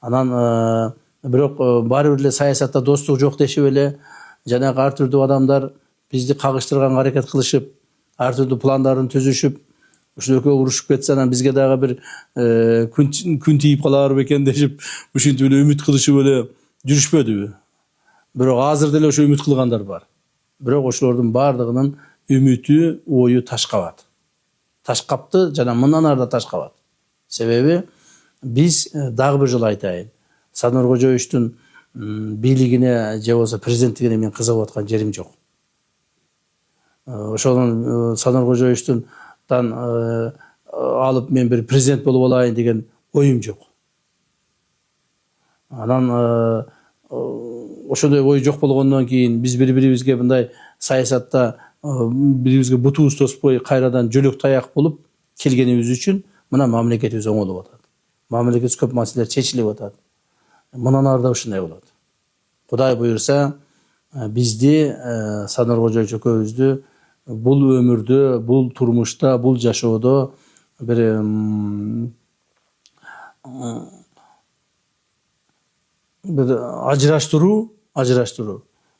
Анан бирок баары бир эле саясатта достук жок дешип эле жанагы ар түрдүү адамдар бизди кагыштырганга аракет кылышып, ар түрдүү пландарын түзүшүп, ушул экөө урушуп кетсе анан бизге дагы бир күн тийип калар бекен дешип ушинтип эле үмүт кылышып эле жүрүшпөдүбү. Бирок азыр деле ошо үмүт кылгандар бар. Бирок ошолордун баардыгынын үмүтү, ою таш кабат. Таш капты жана мындан ары да таш кабат. Себеби биз дагы бир жолу айтайын. Садыр Кожоевичтин бийлигине же болбосо президенттигине мен кызыгып аткан жерим жок. Ошонун Садыр Кожоевичтен алып мен бир президент болуп алайын деген оюм жок. Анан ошондой ой жок болгондон кийин биз бири-бирибизге мындай саясатта бири-бирибизге бутубуз тоспой кайрадан жөлөк таяк болуп келгенибиз үчүн мына мамлекетибиз оңолуп атат. Мамлекетибиз көп маселелер чечилип атат. Мындан ары да ушундай болот. Кудай буйрса бизди Садыр Кожоевич экөөбүздү бул өмүрдө, бул турмушта, бул жашоодо бир ажыраштыруу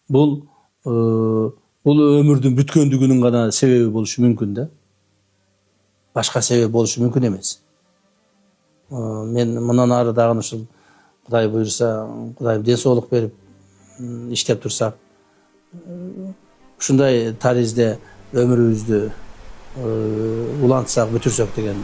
бул өмүрдүн бүткөндүгүнүн гана себеби болушу мүмкүн да. Башка себеп болушу мүмкүн эмес. Мен мындан ары дагы ушул Кудай буйрса, Кудайым ден соолук берип иштеп турсак, ушундай таризде өмүрүбүздү улантсак, бүтүрсөк деген